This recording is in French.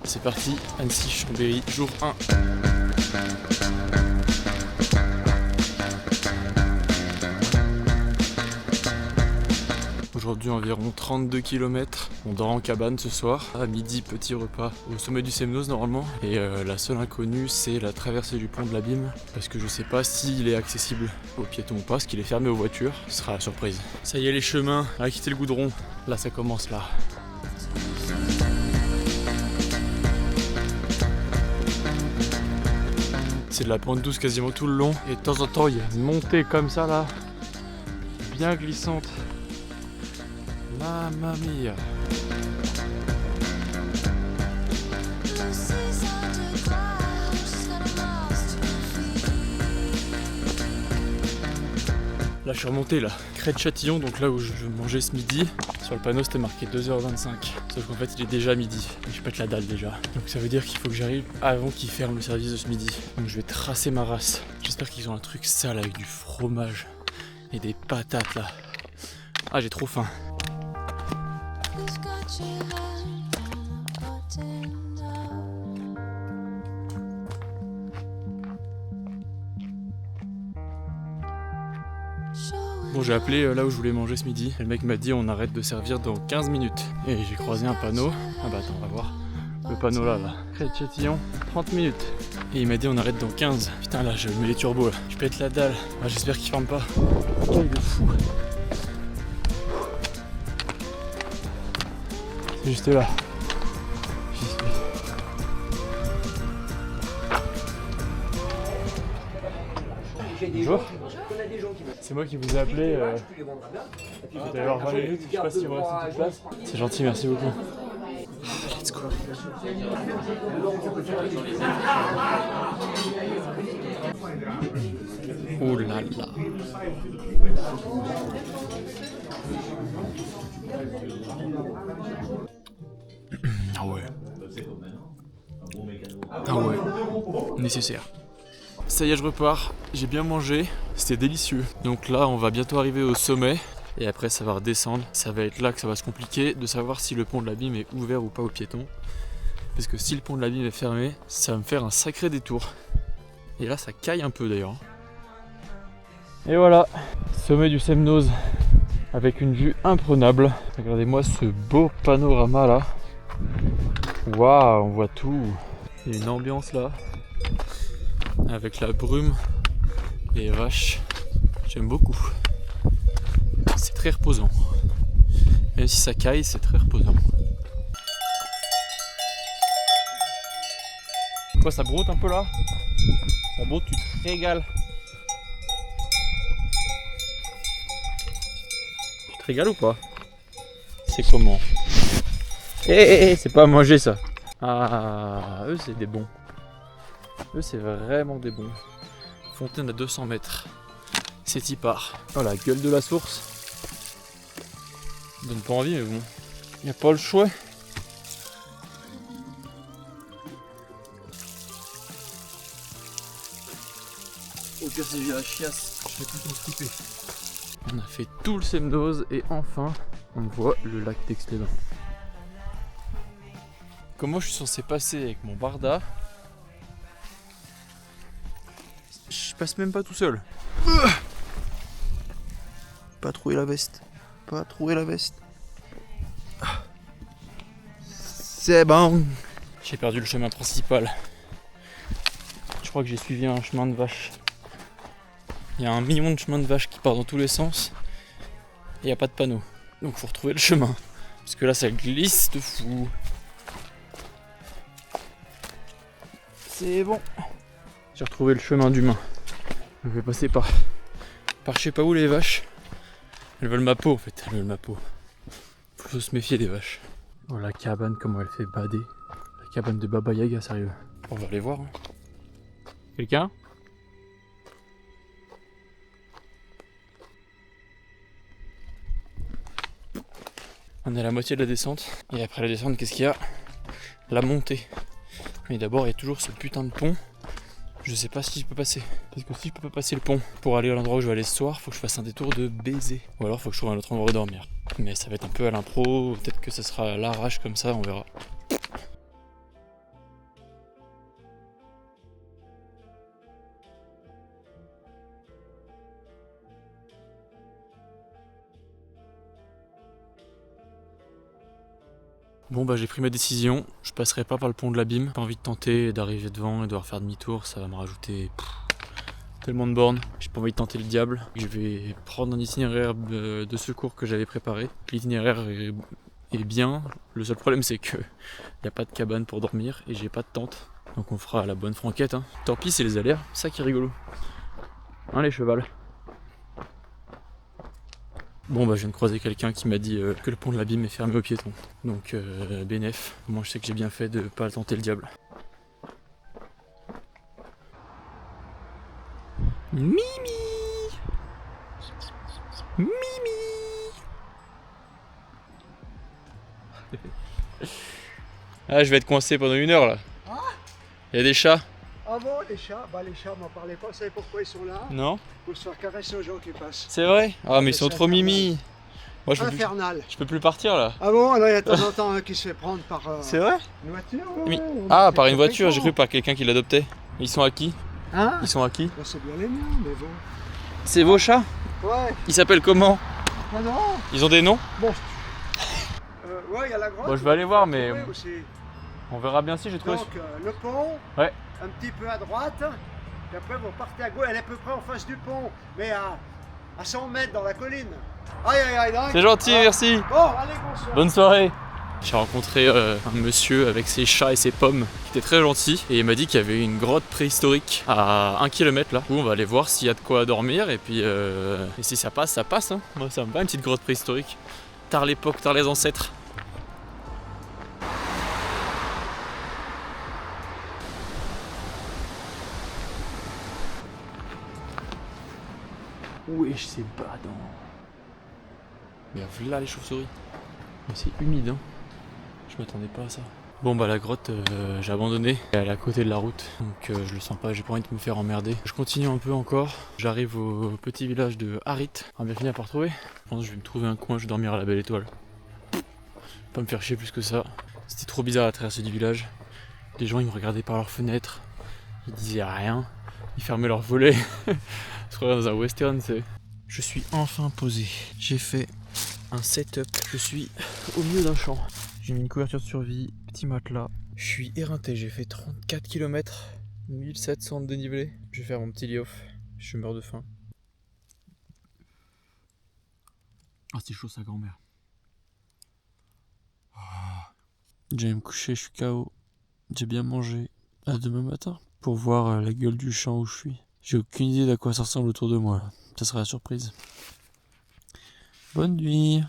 C'est parti, Annecy-Chambéry, jour 1. Aujourd'hui environ 32 km, on dort en cabane ce soir. À midi, petit repas au sommet du Semnoz normalement. Et la seule inconnue, c'est la traversée du pont de l'Abîme. Parce que je sais pas s'il est accessible aux piétons ou pas, parce qu'il est fermé aux voitures. Ce sera la surprise. Ça y est, les chemins, on a quitté le goudron. Là, ça commence là. C'est de la pente douce quasiment tout le long. Et de temps en temps, il y a une montée comme ça là, bien glissante. Mamma mia. Là je suis remonté là, Crête Châtillon, donc là où je mangeais ce midi. Sur le panneau c'était marqué 2h25. Sauf qu'en fait il est déjà midi. Je pète la dalle déjà. Donc ça veut dire qu'il faut que j'arrive avant qu'ils ferment le service de ce midi. Donc je vais tracer ma race. J'espère qu'ils ont un truc sale avec du fromage et des patates là. Ah j'ai trop faim. Bon, j'ai appelé là où je voulais manger ce midi. Et le mec m'a dit on arrête de servir dans 15 minutes. Et j'ai croisé un panneau. Ah bah attends, on va voir. Le panneau là, Crête Châtillon, 30 minutes. Et il m'a dit on arrête dans 15. Putain là, je mets les turbos là. Je pète la dalle. Ah, j'espère qu'il ferme pas. Quel de fou. C'est juste là. Bonjour. C'est moi qui vous ai appelé. Vous allez avoir 20 minutes, je sais pas si vous reste une petite place. C'est gentil, merci beaucoup. Let's go. Oh là là. Ah ouais. Ah ouais. Nécessaire. Ça y est, je repars. J'ai bien mangé. C'était délicieux. Donc là, on va bientôt arriver au sommet. Et après, ça va redescendre. Ça va être là que ça va se compliquer de savoir si le pont de l'Abîme est ouvert ou pas aux piétons. Parce que si le pont de l'Abîme est fermé, ça va me faire un sacré détour. Et là, ça caille un peu d'ailleurs. Et voilà, sommet du Semnoz. Avec une vue imprenable. Regardez-moi ce beau panorama là. Waouh, on voit tout. Il y a une ambiance là. Avec la brume, les vaches, j'aime beaucoup. C'est très reposant. Même si ça caille, c'est très reposant. Quoi, ça broute un peu là? Ça broute, tu te régales. Tu te régales ou pas? C'est comment? C'est pas à manger ça. Ah, eux c'est des bons. Eux c'est vraiment des bons. Fontaine à 200 mètres. C'est y part. Oh la gueule de la source. Donne pas envie mais bon. Y a pas le choix. Au pire si j'ai la chiasse, je vais tout en couper. On a fait tout le Semnoz et enfin on voit le lac d'Aix-les-Bains. Comment je suis censé passer avec mon barda? Je passe même pas tout seul. Pas trouver la veste. Pas trouver la veste. C'est bon. J'ai perdu le chemin principal. Je crois que j'ai suivi un chemin de vache. Il y a 1 million de chemins de vache qui partent dans tous les sens. Et il n'y a pas de panneau. Donc faut retrouver le chemin. Parce que là ça glisse de fou. C'est bon. J'ai retrouvé le chemin d'humain. Je vais passer par je sais pas où les vaches. Elles veulent ma peau en fait, elles veulent ma peau. Faut se méfier des vaches. Oh la cabane, comment elle fait bader. La cabane de Baba Yaga, sérieux. On va aller voir. Hein. Quelqu'un? On est à la moitié de la descente. Et après la descente, qu'est-ce qu'il y a? La montée. Mais d'abord, il y a toujours ce putain de pont. Je sais pas si je peux passer. Parce que si je peux pas passer le pont pour aller à l'endroit où je vais aller ce soir, faut que je fasse un détour de baiser. Ou alors faut que je trouve un autre endroit où dormir. Mais ça va être un peu à l'impro, peut-être que ça sera à l'arrache comme ça, on verra. Bon bah j'ai pris ma décision, je passerai pas par le pont de l'Abîme. Pas envie de tenter d'arriver devant et devoir faire demi-tour, ça va me rajouter tellement de bornes. J'ai pas envie de tenter le diable. Je vais prendre un itinéraire de secours que j'avais préparé. L'itinéraire est bien, le seul problème c'est que y a pas de cabane pour dormir et j'ai pas de tente. Donc on fera la bonne franquette hein. Tant pis c'est les aléas, ça qui est rigolo. Hein les chevals. Bon bah je viens de croiser quelqu'un qui m'a dit que le pont de l'Abîme est fermé aux piétons. Donc bénef, moi je sais que j'ai bien fait de pas tenter le diable. Mimi Mimi Ah je vais être coincé pendant 1 heure là. Ah, Il y a des chats? ah bon, les chats, les chats, m'en parlez pas, vous savez pourquoi ils sont là? Non? Pour se faire caresser aux gens qui passent. C'est vrai? Ah mais mais ils sont c'est trop mimi. Moi Infernal. je peux plus partir là. Ah bon, alors il y a de temps en temps un qui se fait prendre par C'est vrai? une voiture. Mais- ouais, Ah c'est par une très voiture, j'ai fréquent. cru par quelqu'un qui l'adoptait. Ils sont à qui? Hein? Ils sont à qui? Bah, c'est bien les miens, mais bon. C'est vos chats? Ouais, Ils s'appellent comment? non, non. Ils ont des noms? Bon. Ouais, il y a la grotte. Bon, je vais aller voir, on peut mais- trouver aussi. On verra bien si j'ai trouvé. Donc, le pont, Ouais. un petit peu à droite, puis après vous partez à gauche, elle est à peu près en face du pont, mais à 100 mètres dans la colline. Aïe, aïe, aïe, dingue. C'est gentil, Ah. merci. Bon, allez, bonsoir. Bonne soirée. J'ai rencontré un monsieur avec ses chats et ses pommes qui était très gentil et il m'a dit qu'il y avait une grotte préhistorique à 1 km là où on va aller voir s'il y a de quoi dormir et puis et si ça passe hein. Moi ça me va une petite grotte préhistorique. Tard l'époque, tard les ancêtres. Wesh c'est badant. Mais voilà les chauves-souris. Mais c'est humide hein. Je m'attendais pas à ça. Bon bah la grotte j'ai abandonné, elle est à côté de la route donc je le sens pas, j'ai pas envie de me faire emmerder. Je continue un peu encore, j'arrive au petit village de Harit, on va bien finir par trouver. Je pense que je vais me trouver un coin, je vais dormir à la Belle Étoile. Pas me faire chier plus que ça. C'était trop bizarre la traversée du village. Les gens ils me regardaient par leurs fenêtres, ils disaient rien, ils fermaient leurs volets. Je crois dans un western c'est. Je suis enfin posé, j'ai fait un setup, je suis au milieu d'un champ. J'ai mis une couverture de survie, petit matelas. Je suis éreinté, j'ai fait 34 km, 1700 de dénivelé. Je vais faire mon petit lit-off, je meurs de faim. Ah c'est chaud sa grand-mère. Je vais me coucher, je suis KO. J'ai bien mangé. À demain matin pour voir la gueule du champ où je suis. J'ai aucune idée d'à quoi ça ressemble autour de moi. Ça sera la surprise. Bonne nuit.